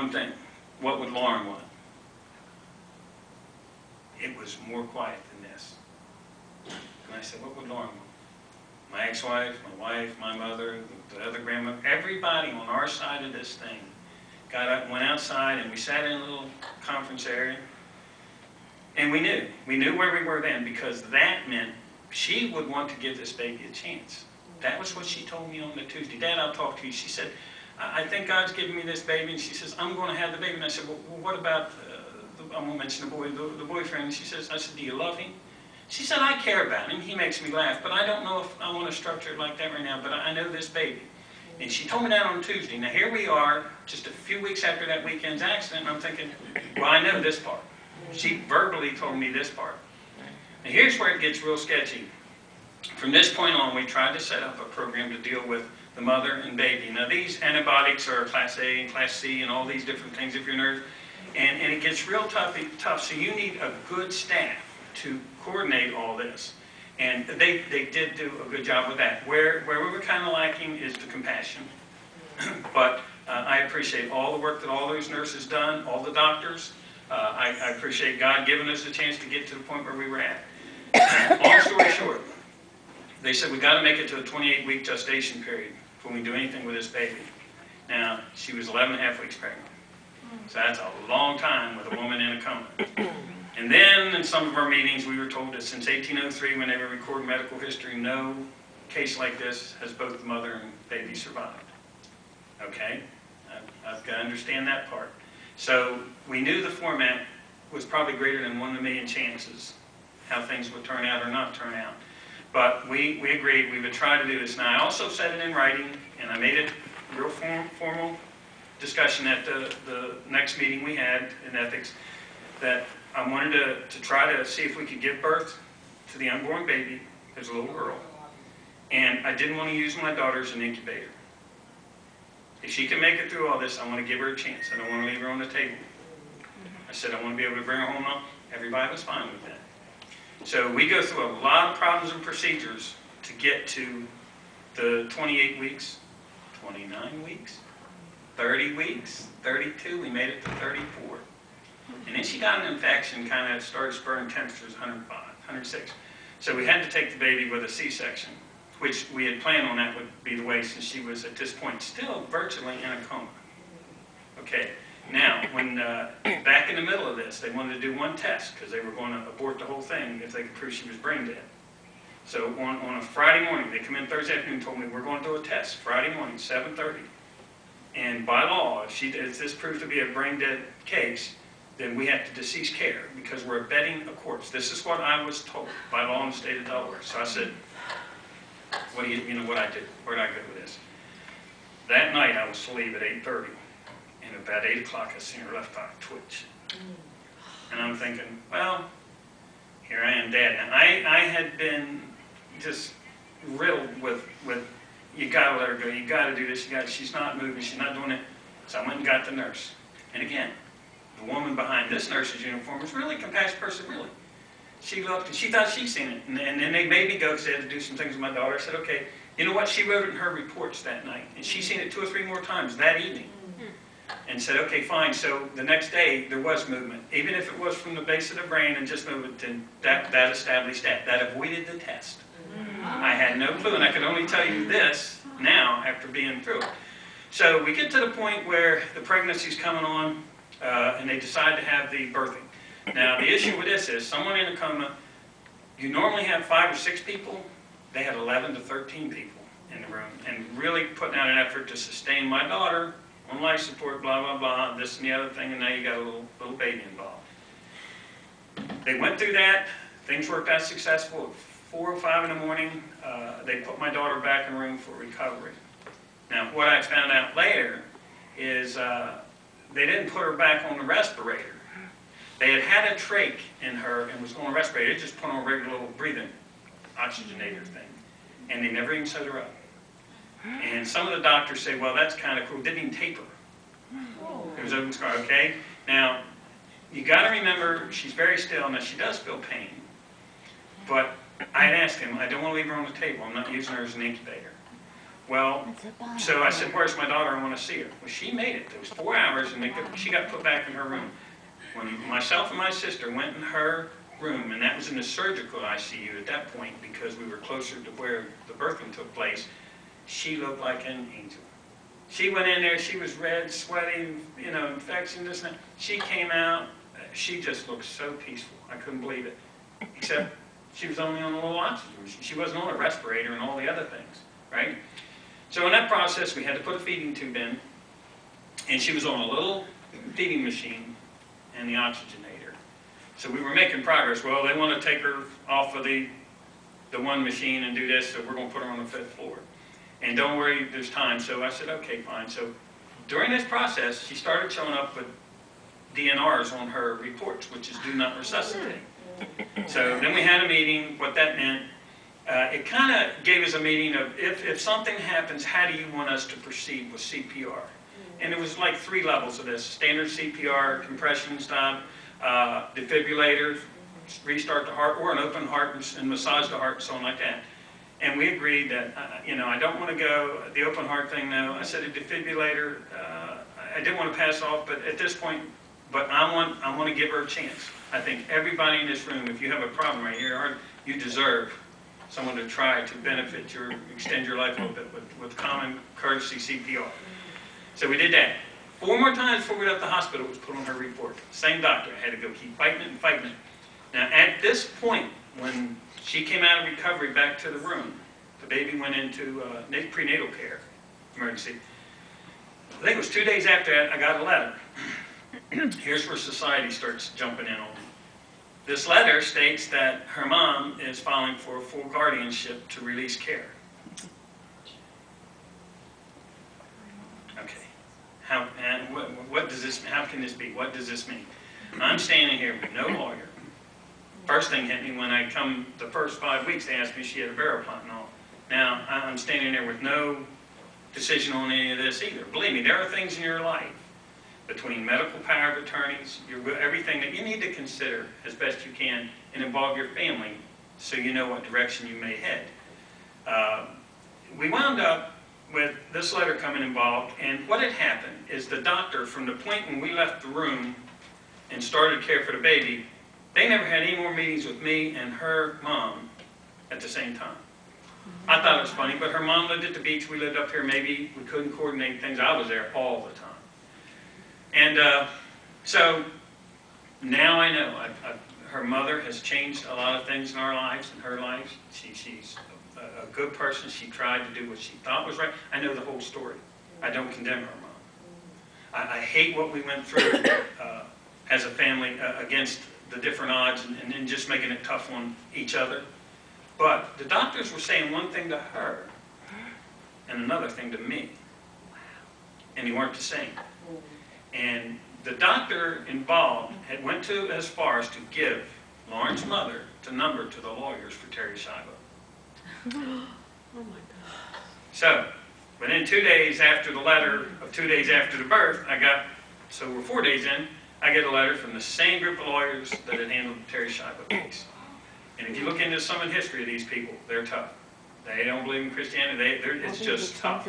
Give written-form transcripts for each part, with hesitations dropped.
one thing. What would Lauren want? It was more quiet than this. And I said, what would Lauren want? My ex-wife, my wife, my mother, the other grandmother, everybody on our side of this thing got up, went outside, and we sat in a little conference area. And we knew where we were then, because that meant she would want to give this baby a chance. That was what she told me on the Tuesday. Dad, I'll talk to you. She said, I think God's giving me this baby. And she says, I'm going to have the baby. And I said, well, what about, I won't mention the boyfriend. And she says, I said, do you love him? She said, I care about him. He makes me laugh. But I don't know if I want to structure it like that right now. But I know this baby. And she told me that on Tuesday. Now, here we are, just a few weeks after that weekend's accident. And I'm thinking, well, I know this part. She verbally told me this part. Now, here's where it gets real sketchy. From this point on, we tried to set up a program to deal with the mother and baby. Now, these antibiotics are Class A and Class C and all these different things if you're a nurse. And it gets real tough, so you need a good staff to coordinate all this. And they did do a good job with that. Where we were kind of lacking is the compassion. But I appreciate all the work that all those nurses done, all the doctors. I appreciate God giving us a chance to get to the point where we were at. Long story short, they said we got to make it to a 28-week gestation period before we do anything with this baby. Now, she was 11 and a half weeks pregnant. So that's a long time with a woman in a coma. And then in some of our meetings, we were told that since 1803, when they were recording medical history, no case like this has both the mother and baby survived. Okay? I've got to understand that part. So we knew the format was probably greater than 1 in a million chances how things would turn out or not turn out. But we agreed we would try to do this. Now, I also said it in writing, and I made it real formal discussion at the next meeting we had in ethics, that I wanted to try to see if we could give birth to the unborn baby as a little girl. And I didn't want to use my daughter as an incubator. If she can make it through all this, I want to give her a chance. I don't want to leave her on the table. I said I want to be able to bring her home. Everybody was fine with that. So we go through a lot of problems and procedures to get to the 28 weeks, 29 weeks, 30 weeks, 32. We made it to 34. And then she got an infection, kind of started spurring temperatures 105, 106. So we had to take the baby with a C-section, which we had planned on that would be the way, since she was at this point still virtually in a coma. Okay, now, when back in the middle of this, they wanted to do one test because they were going to abort the whole thing if they could prove she was brain dead. So on a Friday morning, they come in Thursday afternoon and told me, we're going to do a test Friday morning, 7:30. And by law, if this proves to be a brain dead case, then we have to decease care because we're abetting a corpse. This is what I was told by law in the state of Delaware. So I said, what do you know what I did? Where did I go with this? That night I was to leave at 8:30. And about 8 o'clock I seen her left eye twitch. And I'm thinking, well, here I am, Dad. Now I had been just riddled with you got to let her go, you got to do this, she's not moving, she's not doing it. So I went and got the nurse. And again, the woman behind this nurse's uniform was really a compassionate person, really. She looked and she thought she'd seen it. And then they made me go because they had to do some things with my daughter. I said, okay, you know what? She wrote it in her reports that night. And she's seen it 2 or 3 more times that evening. And said, okay, fine. So the next day, there was movement. Even if it was from the base of the brain and just movement, then that established that. That avoided the test. I had no clue, and I could only tell you this now after being through it. So we get to the point where the pregnancy's coming on, and they decide to have the birthing. Now, the issue with this is, someone in a coma, you normally have 5 or 6 people. They had 11 to 13 people in the room, and really putting out an effort to sustain my daughter on life support, blah, blah, blah, this and the other thing, and now you got a little baby involved. They went through that. Things worked out successful. At 4 or 5 in the morning, they put my daughter back in the room for recovery. Now, what I found out later is they didn't put her back on the respirator. They had a trach in her and was on a respirator. They just put on a regular little breathing oxygenator thing. And they never even set her up. And some of the doctors say, well, that's kind of cool. Didn't even tape her. It was open scar, okay? Now, you got to remember, she's very still. Now, she does feel pain. But I had asked him, I don't want to leave her on the table. I'm not using her as an incubator. Well, so I said, where's my daughter? I want to see her. Well, she made it. It was 4 hours, and she got put back in her room. When myself and my sister went in her room, and that was in the surgical ICU at that point because we were closer to where the birthing took place, she looked like an angel. She went in there, she was red, sweaty, you know, infection, this and that. She came out, she just looked so peaceful. I couldn't believe it. Except she was only on a little oxygen machine. She wasn't on a respirator and all the other things, right? So in that process, we had to put a feeding tube in, and she was on a little feeding machine and the oxygenator. So we were making progress. Well, they want to take her off of the one machine and do this, so we're going to put her on the 5th floor. And don't worry, there's time. So I said, okay, fine. So during this process, she started showing up with DNRs on her reports, which is do not resuscitate. So then we had a meeting, what that meant. It kind of gave us a meeting of if something happens, how do you want us to proceed with CPR? And it was like 3 levels of this: standard CPR, compression stop, defibrillator, restart the heart, or an open heart and massage the heart, and so on like that. And we agreed that, you know, I don't want to go the open heart thing, no. I said a defibrillator, I didn't want to pass off, but at this point, but I want to give her a chance. I think everybody in this room, if you have a problem right here, you deserve someone to try to benefit extend your life a little bit with common courtesy CPR. So we did that. 4 more times before we left the hospital, it was put on her report. Same doctor. I had to go keep fighting it and fighting it. Now, at this point, when she came out of recovery back to the room, the baby went into prenatal care, emergency. I think it was 2 days after that, I got a letter. Here's where society starts jumping in on me. This letter states that her mom is filing for full guardianship to release care. Okay. What does this? How can this be? What does this mean? I'm standing here with no lawyer. First thing hit me when I come the first 5 weeks. They asked me if she had a barrel plot and all. Now I'm standing there with no decision on any of this either. Believe me, there are things in your life, between medical power of attorneys, everything that you need to consider as best you can and involve your family so you know what direction you may head. We wound up with this letter coming involved, and what had happened is the doctor, from the point when we left the room and started care for the baby, they never had any more meetings with me and her mom at the same time. I thought it was funny, but her mom lived at the beach, we lived up here, maybe we couldn't coordinate things. I was there all the time. And so now I know her mother has changed a lot of things in our lives, in her life. She's a good person. She tried to do what she thought was right. I know the whole story. I don't condemn her mom. I hate what we went through as a family against the different odds and just making it tough on each other. But the doctors were saying one thing to her and another thing to me. And they weren't the same. And the doctor involved had went as far as to give Lauren's mother the number to the lawyers for Terry Shiloh. Oh my God. So, within 2 days after the letter of 2 days after the birth, so we're 4 days in, I get a letter from the same group of lawyers that had handled the Terry Shiloh case. And if you look into some of the history of these people, they're tough. They don't believe in Christianity. It's just tough.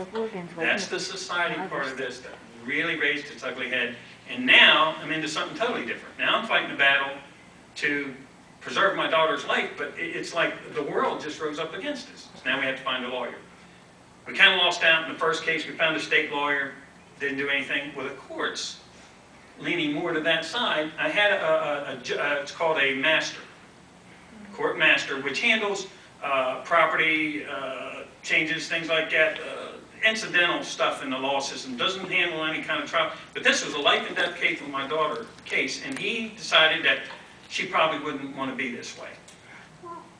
That's the society part of this that really raised its ugly head. And now I'm into something totally different. Now I'm fighting a battle to preserve my daughter's life, but it's like the world just rose up against us. So now we have to find a lawyer. We kind of lost out in the first case. We found a state lawyer, didn't do anything. Well, the courts, leaning more to that side, I had it's called a master, court master, which handles property changes, things like that, incidental stuff in the law system, doesn't handle any kind of trial. But this was a life and death case with my daughter case, and he decided that she probably wouldn't want to be this way.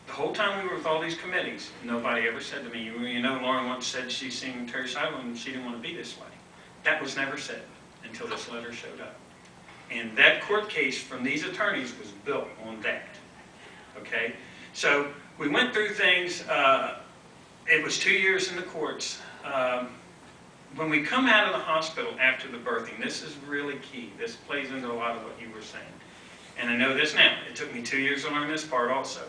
The whole time we were with all these committees, nobody ever said to me, you know, Lauren once said she's seen Terry Shiloh and she didn't want to be this way. That was never said until this letter showed up. And that court case from these attorneys was built on that. Okay? So we went through things. It was 2 years in the courts. When we come out of the hospital after the birthing, this is really key. This plays into a lot of what you were saying. And I know this now. It took me 2 years to learn this part also.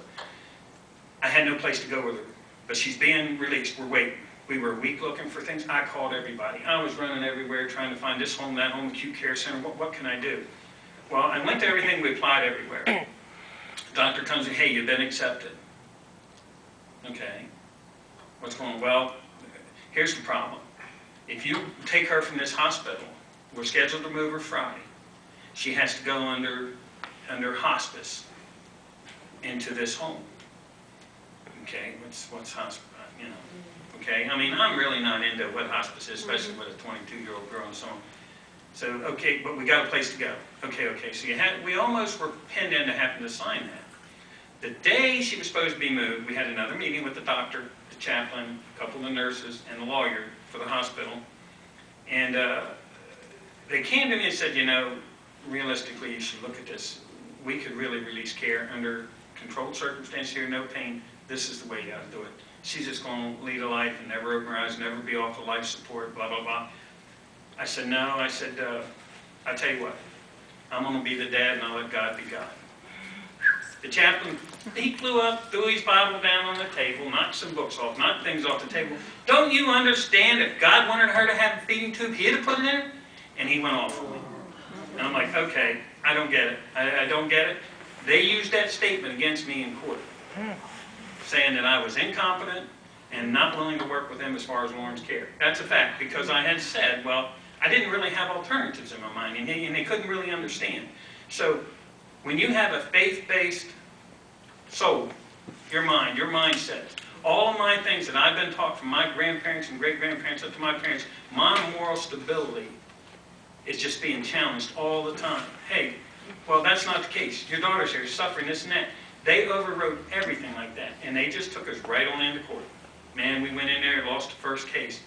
I had no place to go with her, but she's being released. We're waiting. We were a week looking for things. I called everybody. I was running everywhere trying to find this home, that home, acute care center. What can I do? Well, I went to everything. We applied everywhere. The doctor comes and, hey, you've been accepted. Okay. What's going on? Well, here's the problem. If you take her from this hospital, we're scheduled to move her Friday. She has to go under hospice into this home. Okay, what's hospice? You know. Okay, I mean, I'm really not into what hospice is, especially with a 22-year-old girl and so on. So, okay, but we got a place to go. Okay. So we almost were pinned into having to sign that. The day she was supposed to be moved, we had another meeting with the doctor, the chaplain, a couple of the nurses, and the lawyer for the hospital. And they came to me and said, you know, realistically, you should look at this. We could really release care under controlled circumstances here, no pain. This is the way you got to do it. She's just going to lead a life and never open her eyes, never be off of life support, blah, blah, blah. I said, no. I said, I tell you what, I'm going to be the dad and I'll let God be God. The chaplain, he flew up, threw his Bible down on the table, knocked some books off, knocked things off the table. Don't you understand if God wanted her to have a feeding tube, he'd have put it in her? And he went off on me. And I'm like, okay, I don't get it. I don't get it. They used that statement against me in court, saying that I was incompetent and not willing to work with them as far as Lauren's care. That's a fact, because I had said, well, I didn't really have alternatives in my mind, and they couldn't really understand. So when you have a faith-based soul, your mind, your mindset, all of my things that I've been taught from my grandparents and great-grandparents up to my parents, my moral stability is just being challenged all the time. Hey, well, that's not the case. Your daughter's here suffering this and that. They overrode everything like that, and they just took us right on into court. Man, we went in there, lost the first case.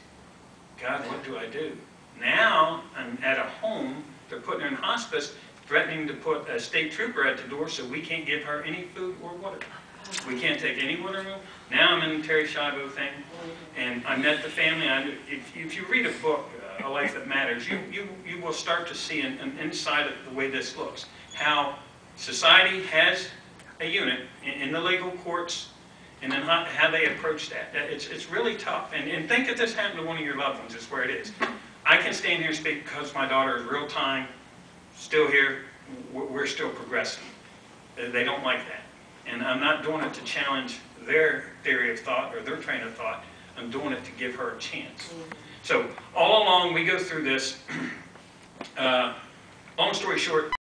God, what do I do? Now, I'm at a home, they're putting her in hospice, threatening to put a state trooper at the door so we can't give her any food or water. We can't take any water. Now I'm in the Terry Schiavo thing, and I met the family. If you read a book, A Life That Matters, you will start to see an inside of the way this looks. How society has a unit in the legal courts, and then how they approach that. It's really tough. And think if this happened to one of your loved ones, is where it is. I can stand here and speak because my daughter is real time, still here, we're still progressing. They don't like that. And I'm not doing it to challenge their theory of thought or their train of thought. I'm doing it to give her a chance. So all along we go through this. Long story short,